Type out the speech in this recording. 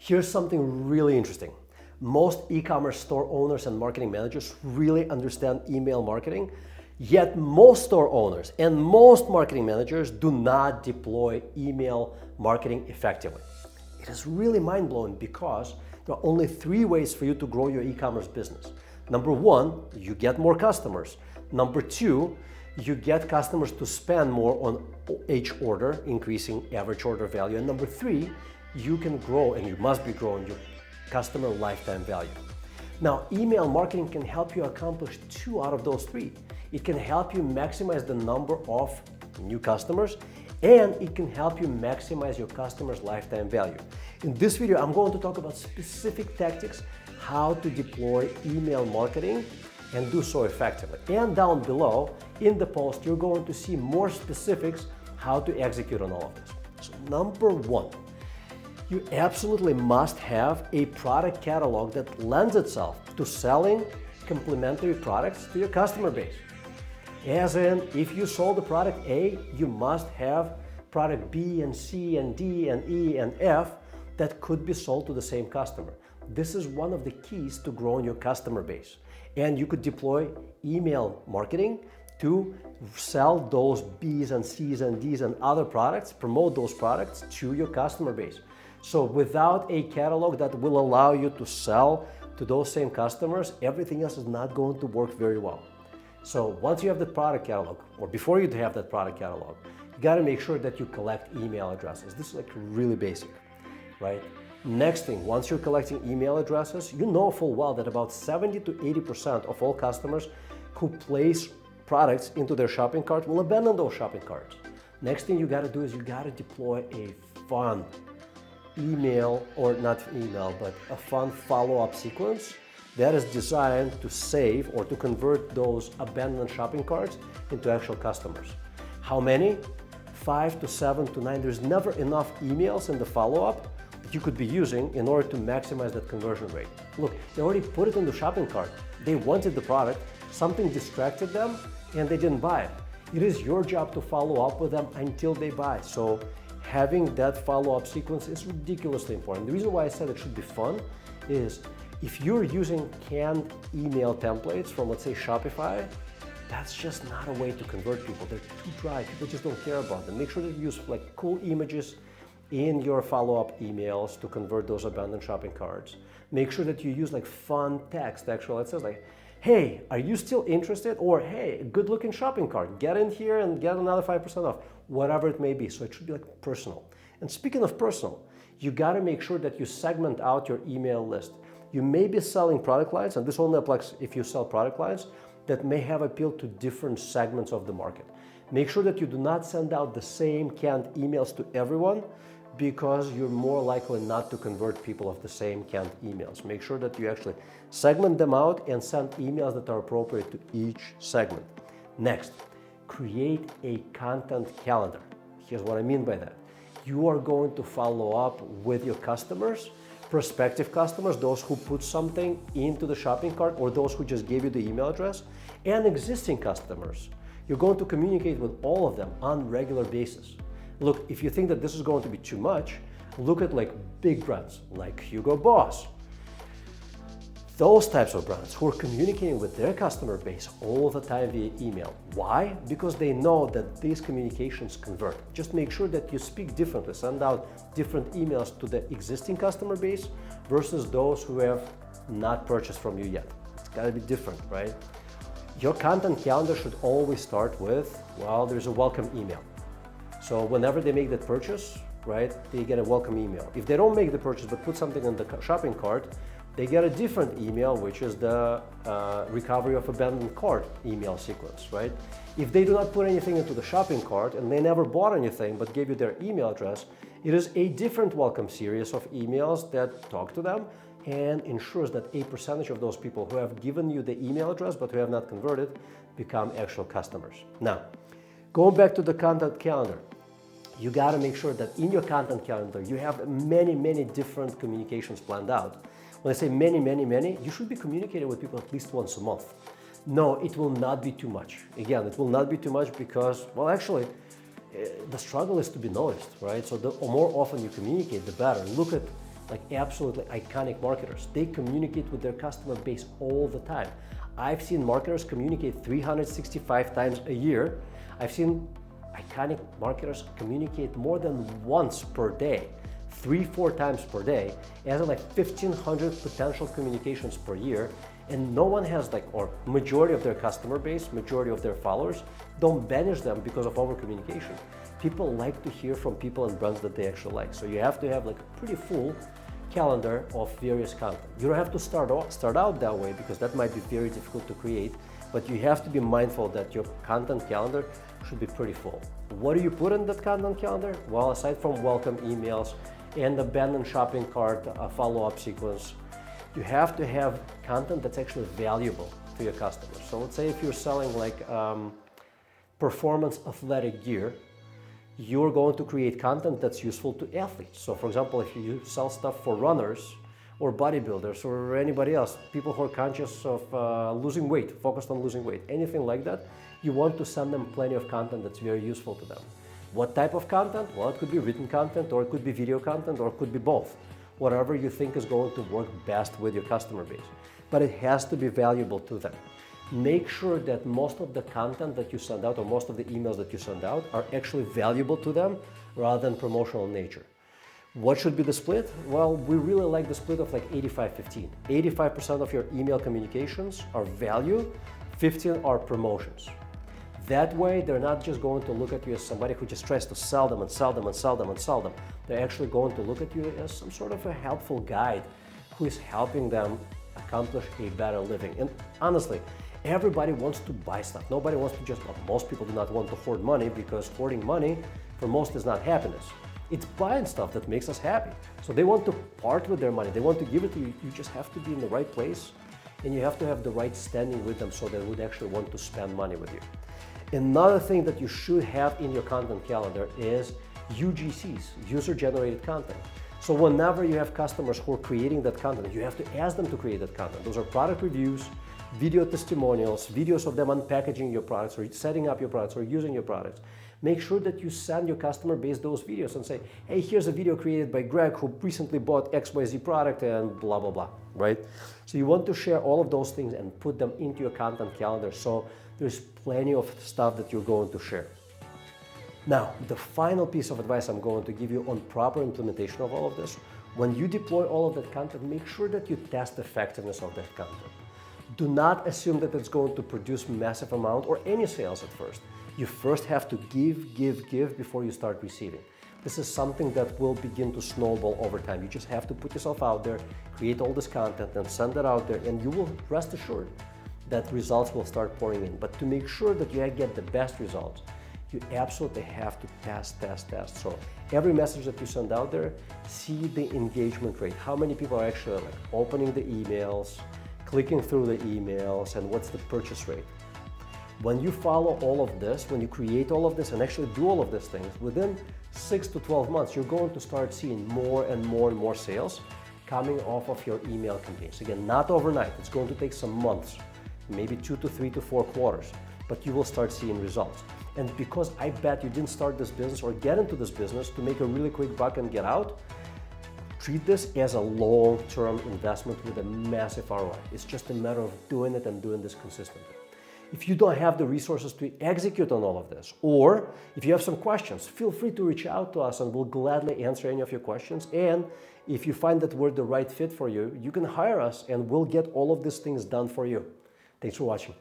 Here's something really interesting. Most e-commerce store owners and marketing managers really understand email marketing, yet most store owners and most marketing managers do not deploy email marketing effectively. It is really mind-blowing because there are only 3 ways for you to grow your e-commerce business. Number 1, you get more customers. Number 2, you get customers to spend more on each order, increasing average order value. And number 3, you can grow, and you must be growing, your customer lifetime value. Now, email marketing can help you accomplish 2 out of those 3. It can help you maximize the number of new customers, and it can help you maximize your customer's lifetime value. In this video, I'm going to talk about specific tactics, how to deploy email marketing and do so effectively. And down below in the post, you're going to see more specifics how to execute on all of this. So number 1, you absolutely must have a product catalog that lends itself to selling complementary products to your customer base. As in, if you sold the product A, you must have product B and C and D and E and F that could be sold to the same customer. This is one of the keys to growing your customer base. And you could deploy email marketing to sell those B's and C's and D's and other products, promote those products to your customer base. So without a catalog that will allow you to sell to those same customers, everything else is not going to work very well. So once you have the product catalog, or before you have that product catalog, you got to make sure that you collect email addresses. This is like really basic, right? Next thing, once you're collecting email addresses, you know full well that about 70 to 80% of all customers who place products into their shopping cart will abandon those shopping carts. Next thing you got to do is you got to deploy a fun email, or not email, but a fun follow-up sequence that is designed to save or to convert those abandoned shopping carts into actual customers. How many? 5 to 7 to 9. There's never enough emails in the follow-up that you could be using in order to maximize that conversion rate. Look, they already put it in the shopping cart. They wanted the product, something distracted them, and they didn't buy it. It is your job to follow up with them until they buy. So having that follow-up sequence is ridiculously important. The reason why I said it should be fun is if you're using canned email templates from, let's say, Shopify, that's just not a way to convert people. They're too dry. People just don't care about them. Make sure that you use like cool images in your follow-up emails to convert those abandoned shopping carts. Make sure that you use like fun text, actually. It says like, hey, are you still interested? Or hey, good looking shopping cart. Get in here and get another 5% off, whatever it may be. So it should be like personal. And speaking of personal, you gotta make sure that you segment out your email list. You may be selling product lines, and this only applies if you sell product lines that may have appeal to different segments of the market. Make sure that you do not send out the same canned emails to everyone, because you're more likely not to convert people of the same canned emails. Make sure that you actually segment them out and send emails that are appropriate to each segment. Next, create a content calendar. Here's what I mean by that. You are going to follow up with your customers, prospective customers, those who put something into the shopping cart or those who just gave you the email address, and existing customers. You're going to communicate with all of them on a regular basis. Look, if you think that this is going to be too much, look at like big brands like Hugo Boss. Those types of brands who are communicating with their customer base all the time via email. Why? Because they know that these communications convert. Just make sure that you speak differently, send out different emails to the existing customer base versus those who have not purchased from you yet. It's gotta be different, right? Your content calendar should always start with, well, there's a welcome email. So whenever they make that purchase, right, they get a welcome email. If they don't make the purchase but put something in the shopping cart, they get a different email, which is the recovery of abandoned cart email sequence, right? If they do not put anything into the shopping cart and they never bought anything but gave you their email address, it is a different welcome series of emails that talk to them and ensures that a percentage of those people who have given you the email address but who have not converted become actual customers. Now, going back to the content calendar, you got to make sure that in your content calendar you have many different communications planned out. When I say many, you should be communicating with people at least once a month. No, it will not be too much. Again, it will not be too much because, well, actually, the struggle is to be noticed, right? So the more often you communicate, the better. Look at like absolutely iconic marketers. They communicate with their customer base all the time. I've seen marketers communicate 365 times a year. I've seen iconic marketers communicate more than once per day, 3-4 times per day, as in like 1,500 potential communications per year. And no one has like, or majority of their customer base, majority of their followers, don't banish them because of over communication. People like to hear from people and brands that they actually like. So you have to have like a pretty full calendar of various content. You don't have to start out that way because that might be very difficult to create, but you have to be mindful that your content calendar should be pretty full. What do you put in that content calendar? Well, aside from welcome emails and abandoned shopping cart, a follow-up sequence, you have to have content that's actually valuable to your customers. So let's say if you're selling like performance athletic gear, you're going to create content that's useful to athletes. So for example, if you sell stuff for runners or bodybuilders or anybody else, people who are conscious of losing weight, focused on losing weight, anything like that, you want to send them plenty of content that's very useful to them. What type of content? Well, it could be written content, or it could be video content, or it could be both. Whatever you think is going to work best with your customer base. But it has to be valuable to them. Make sure that most of the content that you send out, or most of the emails that you send out, are actually valuable to them rather than promotional in nature. What should be the split? Well, we really like the split of like 85-15. 85% of your email communications are value, 15 are promotions. That way, they're not just going to look at you as somebody who just tries to sell them and sell them and sell them and sell them. They're actually going to look at you as some sort of a helpful guide who is helping them accomplish a better living. And honestly, everybody wants to buy stuff. Nobody wants to just, well, most people do not want to hoard money, because hoarding money for most is not happiness. It's buying stuff that makes us happy. So they want to part with their money. They want to give it to you. You just have to be in the right place, and you have to have the right standing with them so they would actually want to spend money with you. Another thing that you should have in your content calendar is UGCs, user-generated content. So whenever you have customers who are creating that content, you have to ask them to create that content. Those are product reviews, video testimonials, videos of them unpackaging your products or setting up your products or using your products. Make sure that you send your customer base those videos and say, hey, here's a video created by Greg who recently bought XYZ product and blah, blah, blah, right? So you want to share all of those things and put them into your content calendar so there's plenty of stuff that you're going to share. Now, the final piece of advice I'm going to give you on proper implementation of all of this, when you deploy all of that content, make sure that you test the effectiveness of that content. Do not assume that it's going to produce massive amount or any sales at first. You first have to give before you start receiving. This is something that will begin to snowball over time. You just have to put yourself out there, create all this content and send it out there, and you will rest assured that results will start pouring in. But to make sure that you get the best results, you absolutely have to test. So every message that you send out there, see the engagement rate. How many people are actually like opening the emails, clicking through the emails, and what's the purchase rate? When you follow all of this, when you create all of this and actually do all of these things, within 6 to 12 months, you're going to start seeing more and more sales coming off of your email campaigns. Again, not overnight. It's going to take some months, maybe 2 to 3 to 4 quarters, but you will start seeing results. And because I bet you didn't start this business or get into this business to make a really quick buck and get out, treat this as a long-term investment with a massive ROI. It's just a matter of doing it and doing this consistently. If you don't have the resources to execute on all of this, or if you have some questions, feel free to reach out to us and we'll gladly answer any of your questions. And if you find that we're the right fit for you, you can hire us and we'll get all of these things done for you. Thanks for watching.